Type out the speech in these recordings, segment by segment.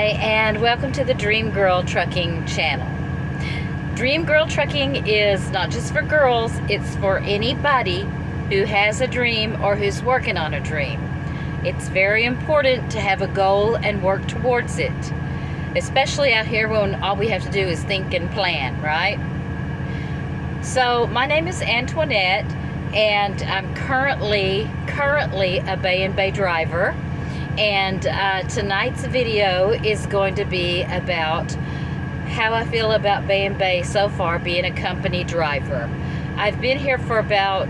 Hi, and welcome to the Dream Girl Trucking channel. Dream Girl Trucking is not just for girls, it's for anybody who has a dream or who's working on a dream. It's very important to have a goal and work towards it, especially out here when all we have to do is think and plan, right? So my name is Antoinette, and I'm currently a Bay and Bay driver. And tonight's video is going to be about how I feel about Bay and Bay so far, being a company driver. I've been here for about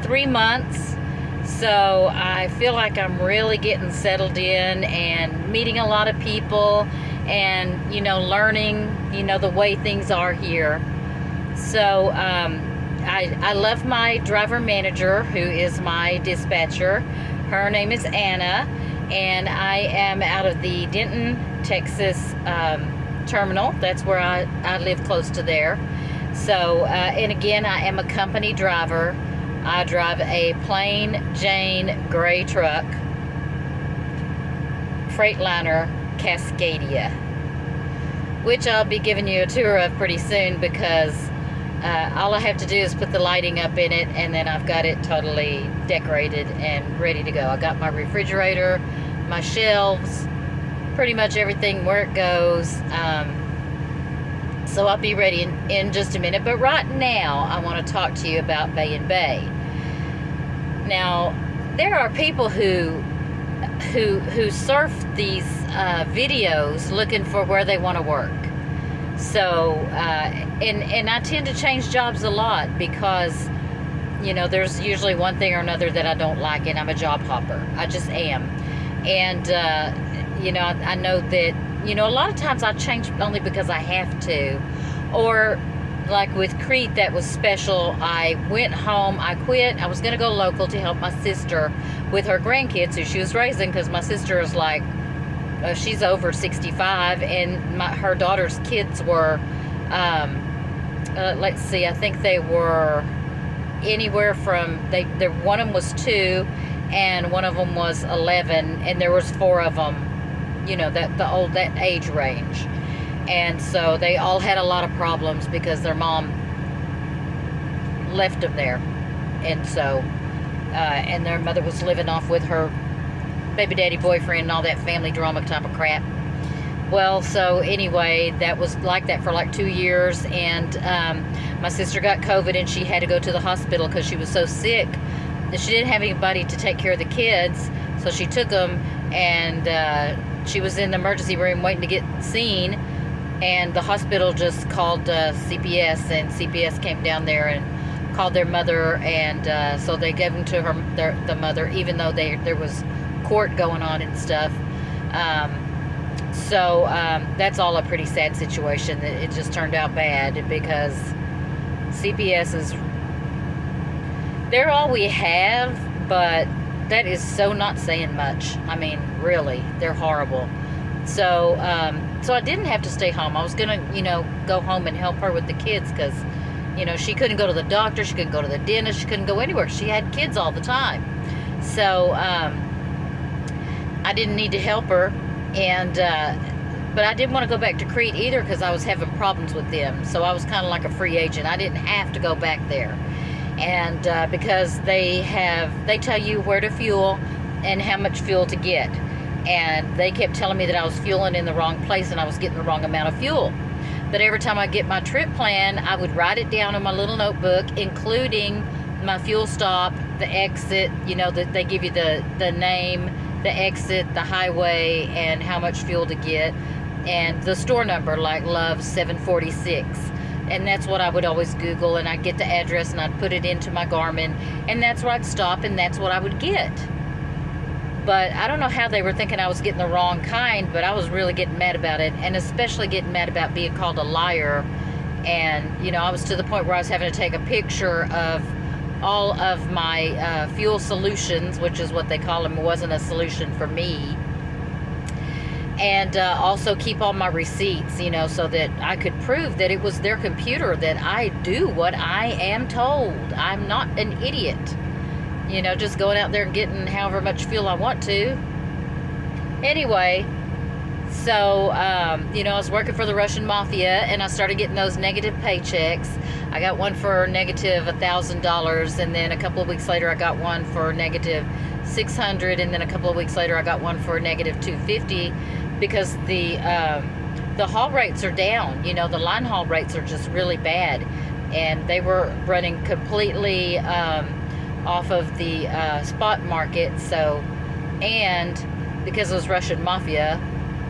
3 months, so I feel like I'm really getting settled in and meeting a lot of people and, learning, the way things are here. So I love my driver manager, who is my dispatcher. Her name is Anna, and I am out of the Denton, Texas terminal. That's where I live, close to there. So, and again, I am a company driver. I drive a plain Jane gray truck, Freightliner Cascadia, which I'll be giving you a tour of pretty soon, because all I have to do is put the lighting up in it, and then I've got it totally decorated and ready to go. I got my refrigerator, my shelves, pretty much everything where it goes. So I'll be ready in just a minute. But right now, I want to talk to you about Bay and Bay. Now, there are people who surf these videos looking for where they want to work. So, and I tend to change jobs a lot because, there's usually one thing or another that I don't like, and I'm a job hopper. I just am. And, I know that, a lot of times I change only because I have to. Or, like with Crete, that was special. I went home, I quit. I was going to go local to help my sister with her grandkids who she was raising, because my sister is like, she's over 65, and her daughter's kids were, let's see, I think they were anywhere from, one of them was 2, and one of them was 11, and there was 4 of them, that age range. And so they all had a lot of problems because their mom left them there. And so, and their mother was living off with her baby daddy boyfriend and all that family drama type of crap. Well, so anyway, that was like that for like 2 years, and my sister got COVID, and she had to go to the hospital because she was so sick that she didn't have anybody to take care of the kids. So she took them, and she was in the emergency room waiting to get seen, and the hospital just called CPS, and CPS came down there and called their mother, and so they gave them to the mother, even though there was court going on and stuff. So that's all a pretty sad situation. It just turned out bad because CPS is, they're all we have, but that is so not saying much. I mean, really, they're horrible. So so I didn't have to stay home. I was gonna go home and help her with the kids, because she couldn't go to the doctor, she couldn't go to the dentist, she couldn't go anywhere. She had kids all the time. So I didn't need to help her, and but I didn't want to go back to Crete either, because I was having problems with them. So I was kind of like a free agent. I didn't have to go back there, and because they tell you where to fuel and how much fuel to get, and they kept telling me that I was fueling in the wrong place and I was getting the wrong amount of fuel. But every time I get my trip plan, I would write it down in my little notebook, including my fuel stop, the exit, that they give you the name, the exit, the highway, and how much fuel to get, and the store number, like Love 746. And that's what I would always Google, and I'd get the address and I'd put it into my Garmin, and that's where I'd stop, and that's what I would get. But I don't know how they were thinking I was getting the wrong kind, but I was really getting mad about it, and especially getting mad about being called a liar. And I was to the point where I was having to take a picture of all of my fuel solutions, which is what they call them. It wasn't a solution for me. And also keep all my receipts, so that I could prove that it was their computer, that I do what I am told. I'm not an idiot. Just going out there and getting however much fuel I want to. Anyway, So, I was working for the Russian mafia, and I started getting those negative paychecks. I got one for negative $1,000, and then a couple of weeks later, I got one for negative 600, and then a couple of weeks later, I got one for negative 250, because the haul rates are down. The line haul rates are just really bad, and they were running completely off of the spot market. So, and because it was Russian mafia,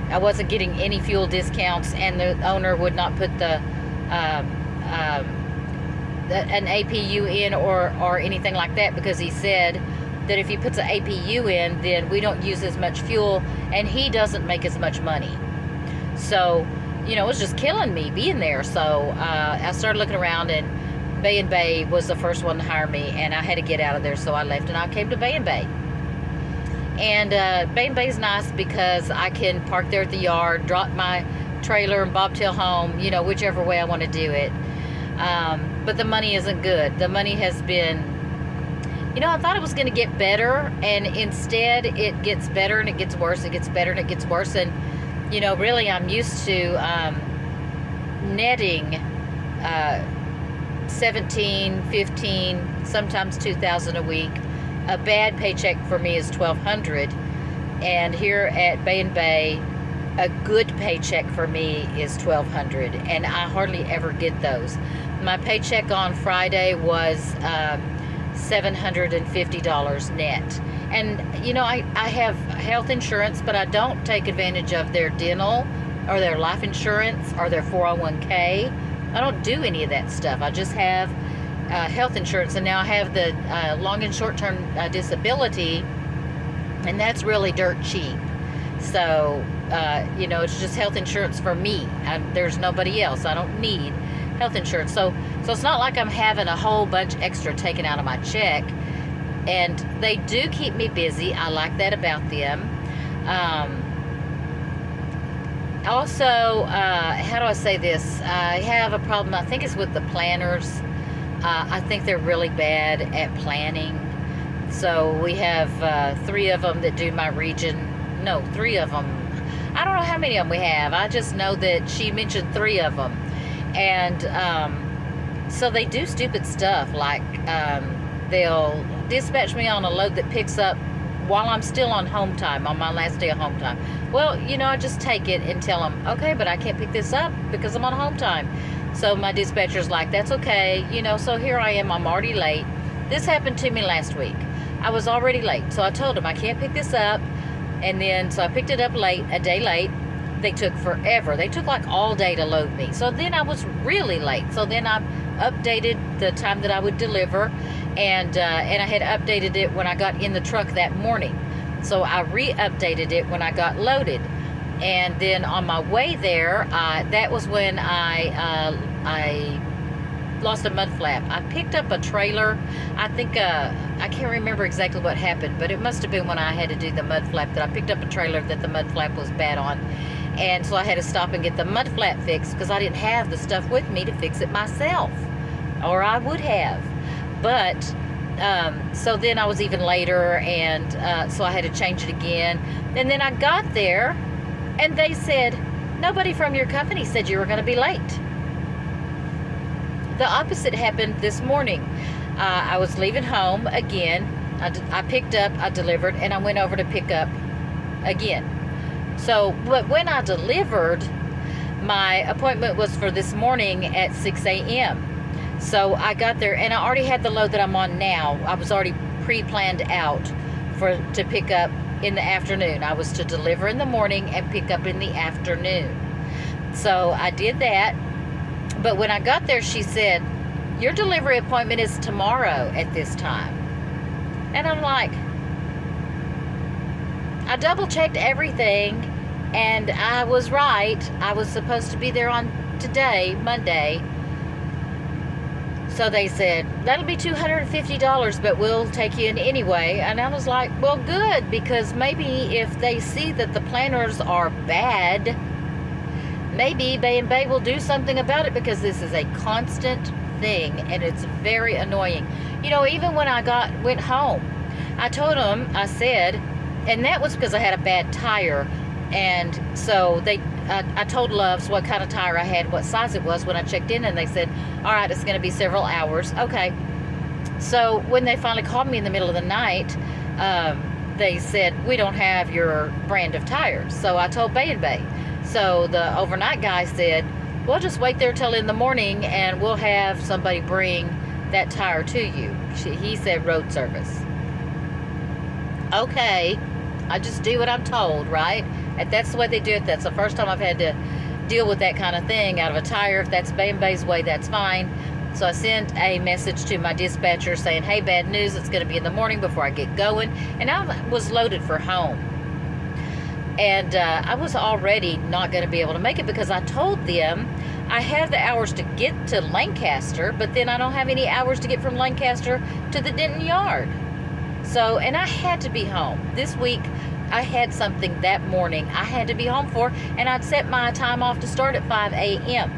I wasn't getting any fuel discounts, and the owner would not put an APU in or anything like that, because he said that if he puts an APU in, then we don't use as much fuel, and he doesn't make as much money. So, it was just killing me being there. So I started looking around, and Bay was the first one to hire me, and I had to get out of there, so I left and I came to Bay. And Bay's nice because I can park there at the yard, drop my trailer and bobtail home, whichever way I want to do it. But the money isn't good. The money has been, I thought it was going to get better, and instead it gets better and it gets worse. It gets better and it gets worse. And, really I'm used to netting 17, 15, sometimes 2,000 a week. A bad paycheck for me is $1,200, and here at Bay, a good paycheck for me is $1,200, and I hardly ever get those. My paycheck on Friday was $750 net, and I have health insurance, but I don't take advantage of their dental or their life insurance or their 401k. I don't do any of that stuff. I just have health insurance, and now I have the long and short-term disability, and that's really dirt cheap. So it's just health insurance for me. There's nobody else. I don't need health insurance. So it's not like I'm having a whole bunch extra taken out of my check, and they do keep me busy. I like that about them. Also, how do I say this? I have a problem, I think it's with the planners. I think they're really bad at planning. So we have 3 of them that do my region. No, 3 of them. I don't know how many of them we have. I just know that she mentioned 3 of them. And so they do stupid stuff, like they'll dispatch me on a load that picks up while I'm still on home time, on my last day of home time. Well, I just take it and tell them, okay, but I can't pick this up because I'm on home time. So my dispatcher's like, that's okay, so here I am, I'm already late. This happened to me last week. I was already late, so I told them I can't pick this up, and then, so I picked it up late, a day late. They took forever. They took like all day to load me. So then I was really late. So then I updated the time that I would deliver, and I had updated it when I got in the truck that morning. So I re-updated it when I got loaded. And then on my way there, that was when I lost a mud flap. I picked up a trailer. I think, I can't remember exactly what happened, but it must have been when I had to do the mud flap that I picked up a trailer that the mud flap was bad on. And so I had to stop and get the mud flap fixed because I didn't have the stuff with me to fix it myself, or I would have. But, so then I was even later, and so I had to change it again. And then I got there, and they said, nobody from your company said you were going to be late. The opposite happened this morning. I was leaving home again. I picked up, I delivered, and I went over to pick up again. So, but when I delivered, my appointment was for this morning at 6 a.m. So I got there, and I already had the load that I'm on now. I was already pre-planned out to pick up in the afternoon. I was to deliver in the morning and pick up in the afternoon. So I did that. But when I got there, she said, your delivery appointment is tomorrow at this time. And I'm like, I double checked everything, and I was right. I was supposed to be there on today, Monday. So they said, that'll be $250, but we'll take you in anyway. And I was like, well, good, because maybe if they see that the planners are bad, maybe Bay will do something about it, because this is a constant thing, and it's very annoying. Even when I went home, I told them, I said, and that was because I had a bad tire, And so I told Loves what kind of tire I had, what size it was when I checked in, and they said, all right, it's going to be several hours. Okay. So when they finally called me in the middle of the night, they said, we don't have your brand of tires. So I told Bay and Bay. So the overnight guy said, well, just wait there till in the morning and we'll have somebody bring that tire to you. He said road service. Okay, I just do what I'm told, right? And that's the way they do it. That's the first time I've had to deal with that kind of thing out of a tire. If that's Bay and Bay's way, that's fine. So I sent a message to my dispatcher saying, hey, bad news, it's going to be in the morning before I get going. And I was loaded for home. And I was already not going to be able to make it because I told them I have the hours to get to Lancaster, but then I don't have any hours to get from Lancaster to the Denton yard. So, and I had to be home. This week, I had something that morning I had to be home for, and I'd set my time off to start at 5 a.m.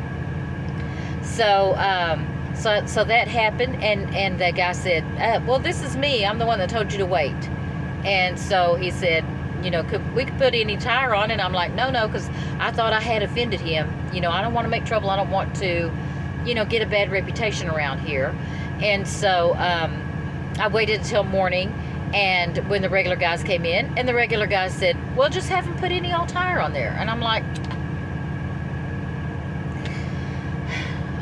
So, so that happened, and the guy said, well, this is me. I'm the one that told you to wait. And so he said, you know, we could put any tire on? And I'm like, no, because I thought I had offended him. You know, I don't want to make trouble. I don't want to, you know, get a bad reputation around here. And so I waited until morning, and when the regular guys came in, and the regular guys said, well, just have them put any old tire on there. And I'm like,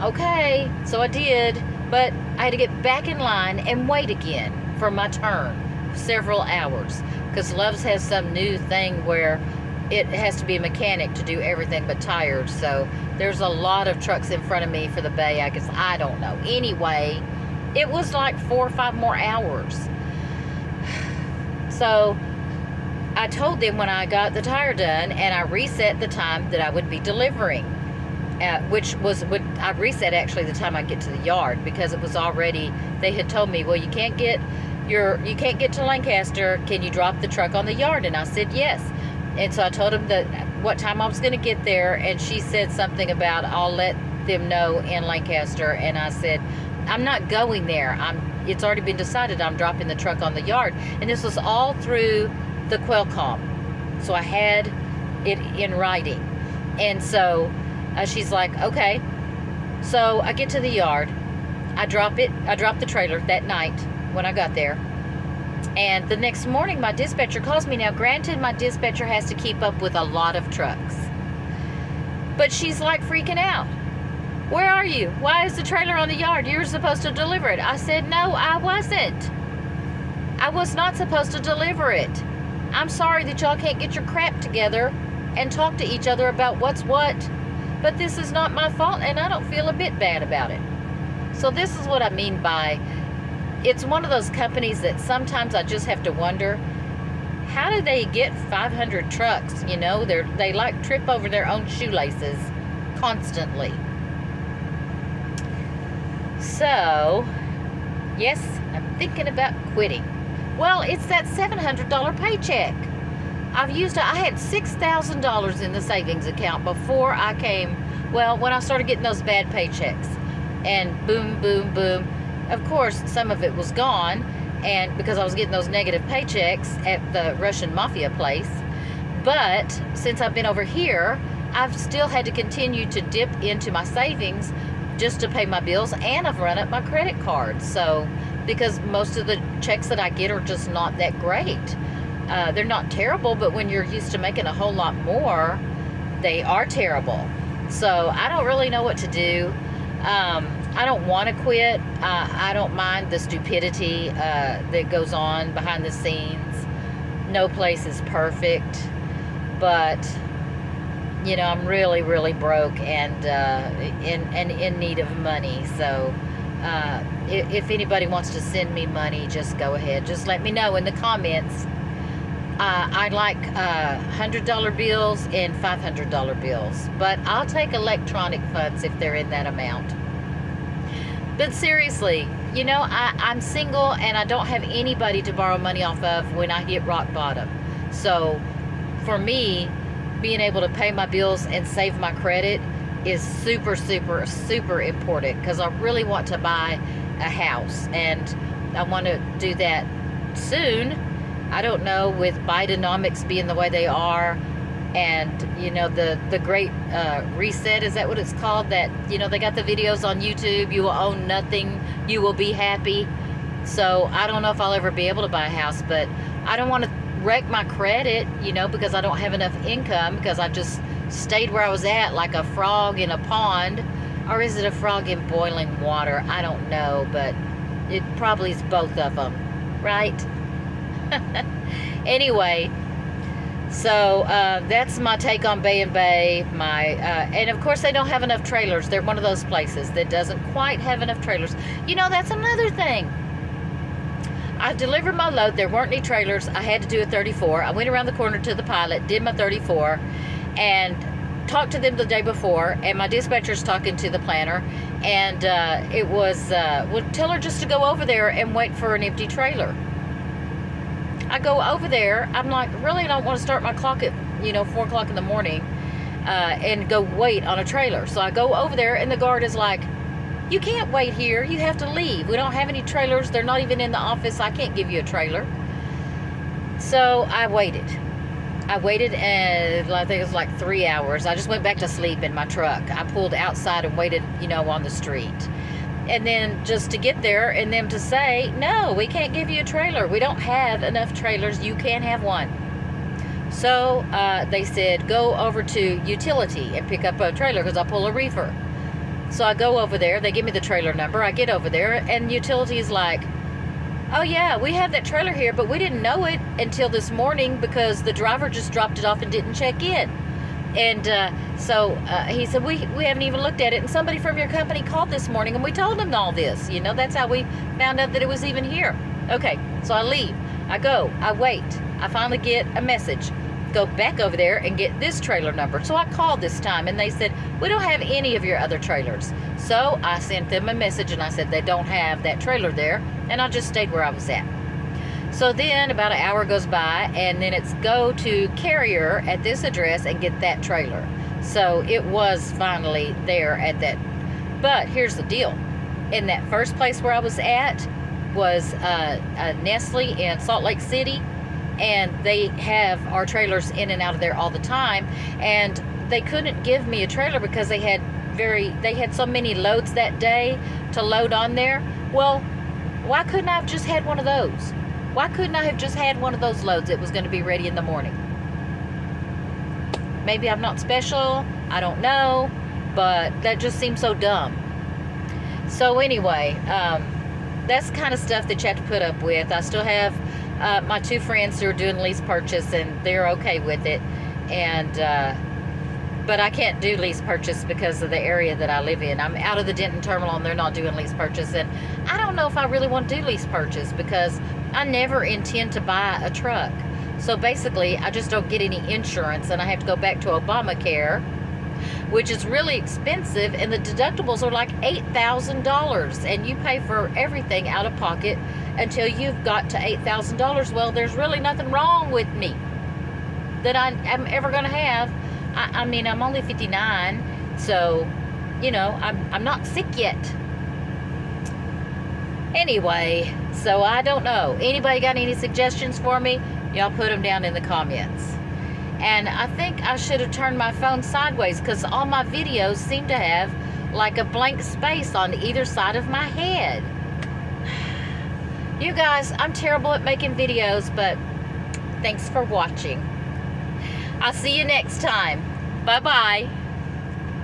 okay. So I did, but I had to get back in line and wait again for my turn several hours, because Loves has some new thing where it has to be a mechanic to do everything but tires. So there's a lot of trucks in front of me for the bay. I guess, I don't know. Anyway, it was like 4 or 5 more hours. So I told them when I got the tire done, and I reset the time that I would be delivering, which was I reset actually the time I get to the yard, because it was already, they had told me, well, you can't get to Lancaster. Can you drop the truck on the yard? And I said yes. And so I told him that what time I was going to get there, and she said something about I'll let them know in Lancaster, and I said I'm not going there. It's already been decided I'm dropping the truck on the yard. And this was all through the Qualcomm, so I had it in writing. And so she's like, okay. So I get to the yard, I drop the trailer that night when I got there. And the next morning, my dispatcher calls me. Now, granted, my dispatcher has to keep up with a lot of trucks, but she's like freaking out. Where are you? Why is the trailer on the yard? You're supposed to deliver it. I said, no, I wasn't. I was not supposed to deliver it. I'm sorry that y'all can't get your crap together and talk to each other about what's what, but this is not my fault, and I don't feel a bit bad about it. So this is what I mean by, it's one of those companies that sometimes I just have to wonder, how do they get 500 trucks? You know, they like trip over their own shoelaces constantly. So, yes, I'm thinking about quitting. Well, it's that $700 paycheck. I had $6,000 in the savings account before I came, well, when I started getting those bad paychecks. And boom, boom, boom. Of course, some of it was gone, and because I was getting those negative paychecks at the Russian mafia place. But since I've been over here, I've still had to continue to dip into my savings just to pay my bills, and I've run up my credit cards. So, because most of the checks that I get are just not that great. They're not terrible, but when you're used to making a whole lot more, they are terrible. So I don't really know what to do. I don't want to quit. I don't mind the stupidity that goes on behind the scenes. No place is perfect, but you know, I'm really, really broke and in need of money. So if anybody wants to send me money, just go ahead. Just let me know in the comments. I like $100 bills and $500 bills, but I'll take electronic funds if they're in that amount. But seriously, you know, I'm single and I don't have anybody to borrow money off of when I hit rock bottom. So for me, being able to pay my bills and save my credit is super, super, super important, because I really want to buy a house, and I want to do that soon. I don't know, with Bidenomics being the way they are, And you know, the great reset, is that what it's called? That, you know, they got the videos on YouTube. You will own nothing, you will be happy. So I don't know if I'll ever be able to buy a house, but I don't want to wreck my credit, you know, because I don't have enough income, because I just stayed where I was at like a frog in a pond. Or is it a frog in boiling water? I don't know, but it probably is both of them, right? Anyway, so that's my take on Bay and Bay. And of course, they don't have enough trailers. They're one of those places that doesn't quite have enough trailers. You know, that's another thing. I delivered my load. There weren't any trailers. I had to do a 34. I went around the corner to the Pilot, did my 34, and talked to them the day before. And my dispatcher's talking to the planner, and it was, well, tell her just to go over there and wait for an empty trailer. I go over there. I'm like, really don't want to start my clock at, you know, 4 o'clock in the morning and go wait on a trailer. So I go over there, and the guard is like, you can't wait here. You have to leave. We don't have any trailers. They're not even in the office. I can't give you a trailer. So I waited. And I think it was like 3 hours. I just went back to sleep in my truck. I pulled outside and waited, you know, on the street. And then just to get there and them to say, no, we can't give you a trailer. We don't have enough trailers. You can't have one. So they said, go over to utility and pick up a trailer, because I'll pull a reefer. So I go over there. They give me the trailer number. I get over there, and utility is like, oh yeah, we have that trailer here, but we didn't know it until this morning because the driver just dropped it off and didn't check in. And so he said, we haven't even looked at it, and somebody from your company called this morning, and we told them all this. You know, that's how we found out that it was even here. Okay, so I leave. I go. I wait. I finally get a message. Go back over there and get this trailer number. So I called this time, and they said, we don't have any of your other trailers. So I sent them a message, and I said they don't have that trailer there, and I just stayed where I was at. So then about an hour goes by, and then it's go to carrier at this address and get that trailer. So it was finally there at that. But here's the deal. In that first place where I was at was a Nestle in Salt Lake City, and they have our trailers in and out of there all the time, and they couldn't give me a trailer because they had so many loads that day to load on there. Well, why couldn't I have just had one of those? Why couldn't I have just had one of those loads that was going to be ready in the morning? Maybe I'm not special, I don't know, but that just seems so dumb. So anyway, that's the kind of stuff that you have to put up with. I still have my 2 friends who are doing lease purchase, and they're okay with it. And but I can't do lease purchase because of the area that I live in. I'm out of the Denton terminal, and they're not doing lease purchase. And I don't know if I really want to do lease purchase because I never intend to buy a truck. So basically, I just don't get any insurance, and I have to go back to Obamacare, which is really expensive, and the deductibles are like $8,000, and you pay for everything out of pocket until you've got to $8,000. Well, there's really nothing wrong with me that I'm ever going to have. I mean, I'm only 59, so, you know, I'm not sick yet. Anyway, so I don't know. Anybody got any suggestions for me? Y'all put them down in the comments. And I think I should have turned my phone sideways, because all my videos seem to have like a blank space on either side of my head. You guys, I'm terrible at making videos, but thanks for watching. I'll see you next time. Bye-bye.